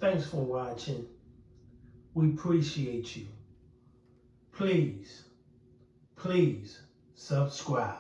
Thanks for watching. We appreciate you. Please, please subscribe.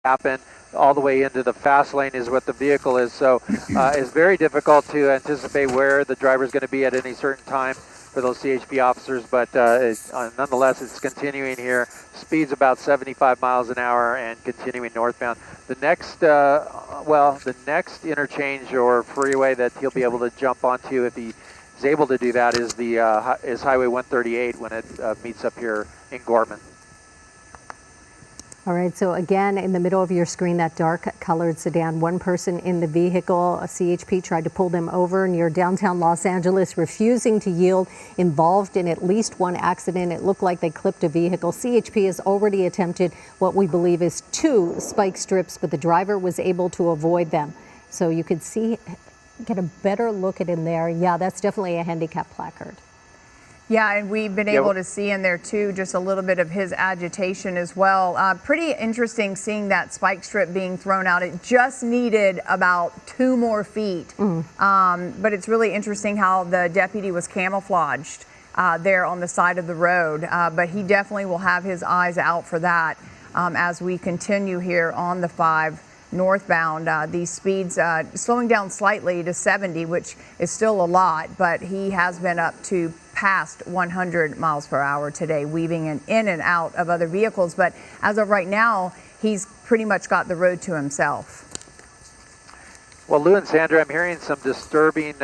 Happen all the way into the fast lane is what the vehicle is. So it's very difficult to anticipate where the driver is going to be at any certain time for those CHP officers, but nonetheless, it's continuing here. Speed's about 75 miles an hour and continuing northbound. The next, the next interchange or freeway that he'll be able to jump onto if he is able to do that is is Highway 138 when it meets up here in Gorman. All right, so again, in the middle of your screen, that dark colored sedan, one person in the vehicle, a CHP tried to pull them over near downtown Los Angeles, refusing to yield, involved in at least one accident. It looked like they clipped a vehicle. CHP has already attempted what we believe is 2 spike strips, but the driver was able to avoid them. So you could see, get a better look at in there. Yeah, that's definitely a handicap placard. Yeah, and we've been able to see in there too just a little bit of his agitation as well. Pretty interesting seeing that spike strip being thrown out. It just needed about 2 more feet. But it's really interesting how the deputy was camouflaged there on the side of the road. But he definitely will have his eyes out for that as we continue here on the 5 northbound. These speeds slowing down slightly to 70, which is still a lot, but he has been up to past 100 miles per hour today, weaving in and out of other vehicles. But as of right now, he's pretty much got the road to himself. Well, Lou and Sandra, I'm hearing some disturbing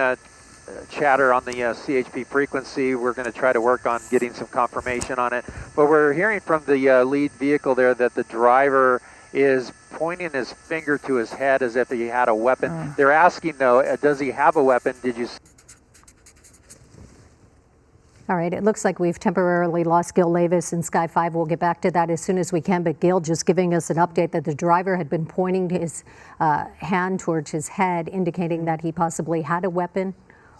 chatter on the CHP frequency. We're going to try to work on getting some confirmation on it. But we're hearing from the lead vehicle there that the driver is pointing his finger to his head as if he had a weapon. They're asking, though, does he have a weapon? Did you... All right, it looks like we've temporarily lost Gil Levis in Sky 5. We'll get back to that as soon as we can, but Gil just giving us an update that the driver had been pointing his hand towards his head, indicating that he possibly had a weapon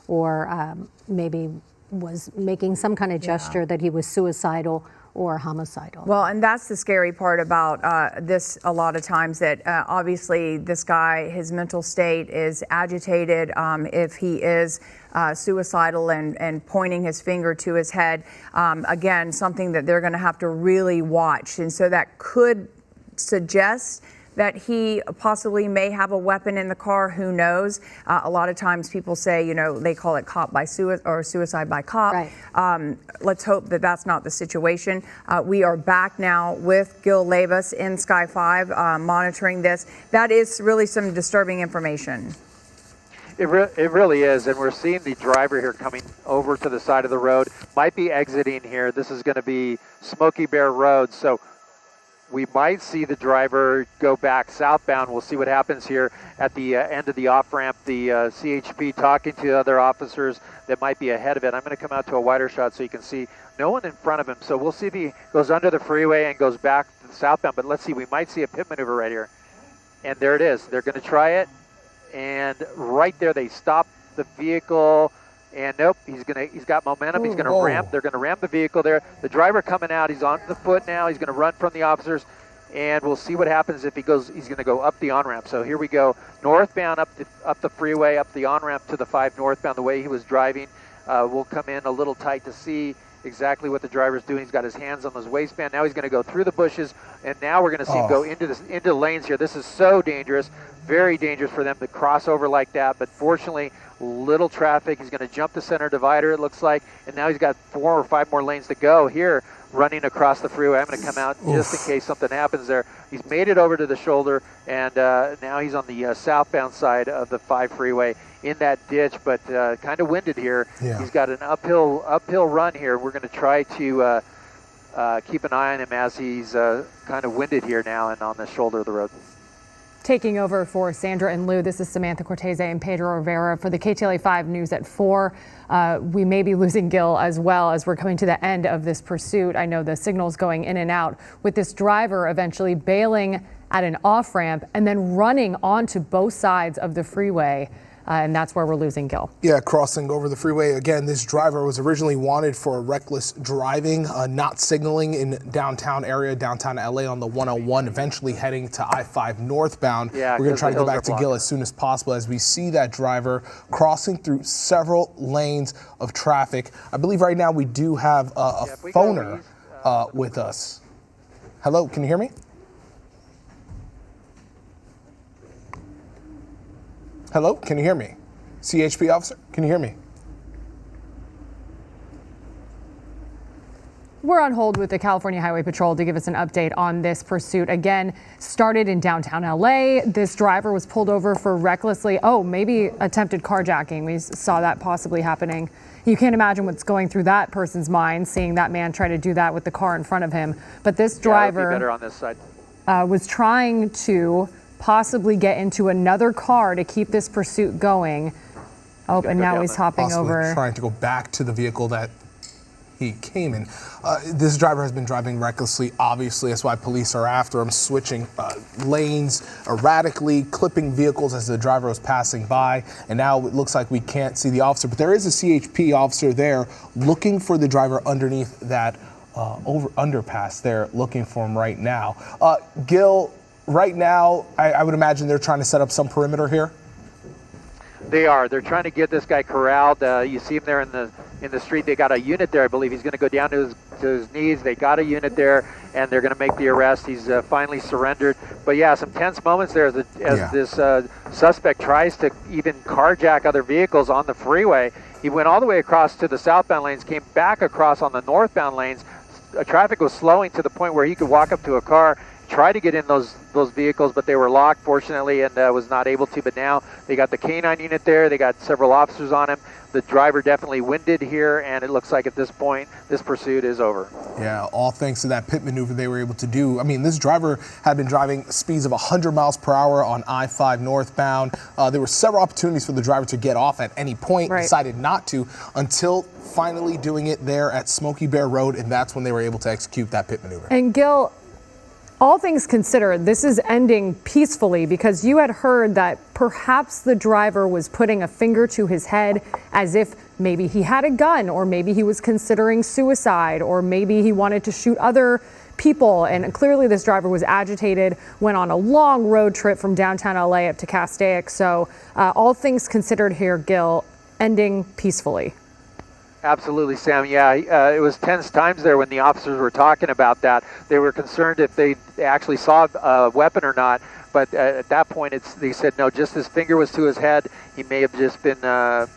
or maybe was making some kind of gesture that he was suicidal or homicidal. Well, and that's the scary part about this a lot of times, that obviously this guy, his mental state is agitated. If he is suicidal and pointing his finger to his head, again, something that they're going to have to really watch. And so that could suggest that he possibly may have a weapon in the car. Who knows? A lot of times people say, you know, they call it cop by suicide or suicide by cop. Right. Let's hope that that's not the situation. We are back now with Gil Levis in Sky 5 monitoring this. That is really some disturbing information. It really is, and we're seeing the driver here coming over to the side of the road. Might be exiting here. This is going to be Smoky Bear Road, so we might see the driver go back southbound. We'll see what happens here at the end of the off-ramp. The CHP talking to other officers that might be ahead of it. I'm going to come out to a wider shot so you can see no one in front of him. So we'll see if he goes under the freeway and goes back to the southbound. But let's see, we might see a pit maneuver right here. And there it is. They're going to try it. And right there, they stop the vehicle. And nope, he's got momentum. He's going to ramp. They're going to ramp the vehicle there. The driver coming out. He's on the foot now. He's going to run from the officers, and we'll see what happens if he goes. He's going to go up the on-ramp. So here we go, northbound up the freeway, up the on-ramp to the 5 northbound. The way he was driving, we'll come in a little tight to see exactly what the driver's doing. He's got his hands on his waistband. Now he's going to go through the bushes, and now we're going to see him go into the lanes here. This is so dangerous, very dangerous for them to cross over like that. But fortunately, little traffic. He's going to jump the center divider, it looks like, and now he's got 4 or 5 more lanes to go here running across the freeway. I'm going to come out just in case something happens there. He's made it over to the shoulder, and now he's on the southbound side of the 5 freeway. in that ditch, but kind of winded here. Yeah. He's got an uphill run here. We're going to try to keep an eye on him as he's kind of winded here now and on the shoulder of the road. Taking over for Sandra and Lou, this is Samantha Cortese and Pedro Rivera for the KTLA 5 News at 4. We may be losing Gil as well as we're coming to the end of this pursuit. I know the signal's going in and out, with this driver eventually bailing at an off-ramp and then running onto both sides of the freeway. And that's where we're losing Gil. Yeah, crossing over the freeway. Again, this driver was originally wanted for reckless driving, not signaling in downtown LA on the 101, eventually heading to I-5 northbound. Yeah, we're going to try to go back to Gil as soon as possible as we see that driver crossing through several lanes of traffic. I believe right now we do have a phoner with us. Hello, can you hear me? Hello, can you hear me? CHP officer, can you hear me? We're on hold with the California Highway Patrol to give us an update on this pursuit. Again, started in downtown LA. This driver was pulled over for maybe attempted carjacking. We saw that possibly happening. You can't imagine what's going through that person's mind, seeing that man try to do that with the car in front of him. But this driver better on this side. Was trying to possibly get into another car to keep this pursuit going. Oh, and now he's hopping over. Trying to go back to the vehicle that he came in. This driver has been driving recklessly, obviously. That's why police are after him, switching lanes erratically, clipping vehicles as the driver was passing by. And now it looks like we can't see the officer, but there is a CHP officer there looking for the driver underneath that underpass there, looking for him right now. Gil, right now, I would imagine they're trying to set up some perimeter here. They are. They're trying to get this guy corralled. You see him there in the street. They got a unit there. I believe he's going to go down to his knees. They got a unit there, and they're going to make the arrest. He's finally surrendered. But yeah, some tense moments there as this suspect tries to even carjack other vehicles on the freeway. He went all the way across to the southbound lanes, came back across on the northbound lanes. Traffic was slowing to the point where he could walk up to a car, try to get in those vehicles, but they were locked, fortunately, and was not able to. But now they got the K9 unit there. They got several officers on him. The driver definitely winded here, and it looks like at this point, this pursuit is over. Yeah, all thanks to that pit maneuver they were able to do. I mean, this driver had been driving speeds of 100 miles per hour on I-5 northbound. There were several opportunities for the driver to get off at any point, decided not to, until finally doing it there at Smokey Bear Road, and that's when they were able to execute that pit maneuver. And Gil, all things considered, this is ending peacefully, because you had heard that perhaps the driver was putting a finger to his head as if maybe he had a gun, or maybe he was considering suicide, or maybe he wanted to shoot other people. And clearly this driver was agitated, went on a long road trip from downtown LA up to Castaic. So all things considered here, Gil, ending peacefully. Absolutely, Sam. Yeah, it was tense times there when the officers were talking about that. They were concerned if they actually saw a weapon or not. But at that point, they said, no, just his finger was to his head. He may have just been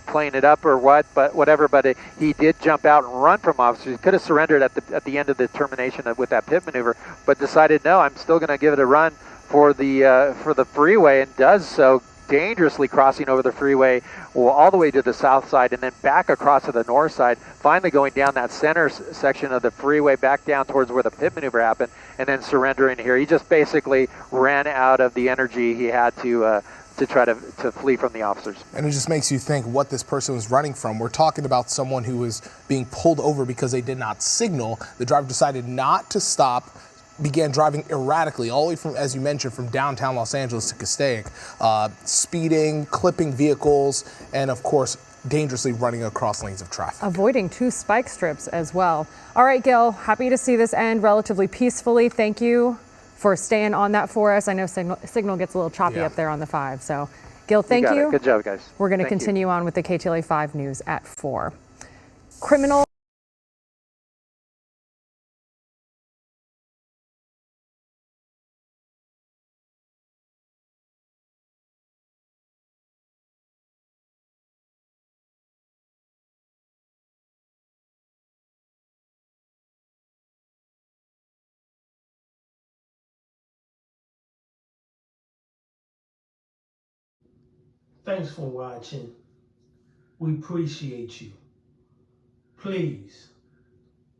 playing it up or whatever. But he did jump out and run from officers. He could have surrendered at the end of the termination with that pit maneuver, but decided, no, I'm still going to give it a run for the freeway, and does so, dangerously crossing over the freeway all the way to the south side and then back across to the north side, finally going down that center section of the freeway back down towards where the pit maneuver happened, and then surrendering here. He just basically ran out of the energy he had to try to flee from the officers. And it just makes you think what this person was running from. We're talking about someone who was being pulled over because they did not signal. The driver decided not to stop, began driving erratically, all the way from, as you mentioned, from downtown Los Angeles to Castaic, speeding, clipping vehicles, and of course, dangerously running across lanes of traffic. Avoiding 2 spike strips as well. All right, Gil, happy to see this end relatively peacefully. Thank you for staying on that for us. I know signal gets a little choppy up there on the 5. So, Gil, thank you. Good job, guys. We're going to continue on with the KTLA 5 News at 4. Criminal Thanks for watching. We appreciate you. Please,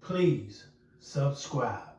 please subscribe.